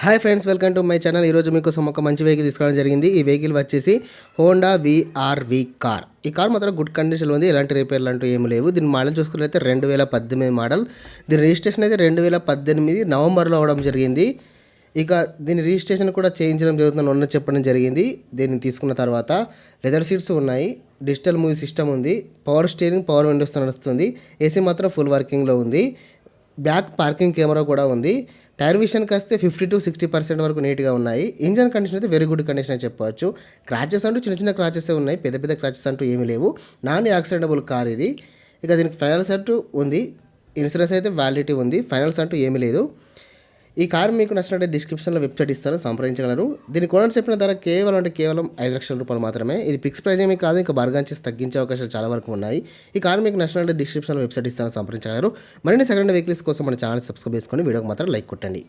Hi friends, welcome to my channel. ఈరోజు మీకోసం ఒక మంచి వెహికల్ తీసుకోవడం జరిగింది. ఈ వెహికల్ వచ్చేసి హోండా VRV కార్. ఈ కార్ మాత్రం గుడ్ కండిషన్లో ఉంది. ఎలాంటి రిపేర్లు అంటూ ఏమి లేవు. దీని మోడల్ చూసుకున్నట్లయితే 2018 మోడల్. దీని రిజిస్ట్రేషన్ అయితే 2018 నవంబర్లో అవ్వడం జరిగింది. ఇక దీని రిజిస్ట్రేషన్ కూడా చేయించడం జరుగుతుందని మొన్న చెప్పడం జరిగింది. దీన్ని తీసుకున్న తర్వాత లెదర్ సీట్స్ ఉన్నాయి, డిజిటల్ మ్యూజిక్ సిస్టమ్ ఉంది, పవర్ స్టీరింగ్, పవర్ విండోస్ నడుస్తుంది, ఏసీ మాత్రం ఫుల్ వర్కింగ్లో ఉంది, బ్యాక్ పార్కింగ్ కెమెరా కూడా ఉంది. టైర్ విషయానికి వస్తే 50 to 60% వరకు నీట్గా ఉన్నాయి. ఇంజన్ కండిషన్ అయితే వెరీ గుడ్ కండిషన్ అని చెప్పవచ్చు. క్రాచెస్ అంటూ చిన్న చిన్న క్రాచెస్ ఉన్నాయి, పెద్ద పెద్ద క్రాచెస్ అంటూ ఏమీ లేవు. నాన్ యాక్సిడెంటబుల్ కార్ ఇది. ఇక దీనికి ఫైనల్స్ అంటూ ఉంది, ఇన్సూరెన్స్ అయితే వ్యాలిడిటీ ఉంది, ఫైనల్స్ అంటూ ఏమీ లేదు. ఈ కార్ మీకు నచ్చినట్టు డిస్క్రిప్షన్లో వెబ్సైట్ ఇస్తాను, సంప్రదించగలరు. దీని కొనని చెప్పిన ధర కేవలం 5 లక్షల రూపాయలు మాత్రమే. ఇది ఫిక్స్ ప్రైజ్ ఏమీ కాదు, ఇంకా బార్గెన్ చేసి తగ్గించే అవకాశాలు చాలా వరకు ఉన్నాయి. ఈ కార్ మీకు నచ్చినట్టు డిస్క్రిప్షన్లో వెబ్సైట్ ఇస్తాను, సంప్రదించగలరు. మరిన్ని సెకండ్ వెహికల్స్ కోసం మన ఛానల్ సబ్స్క్రైబ్ చేసుకొని వీడియోకి మాత్రం లైక్ కొట్టండి.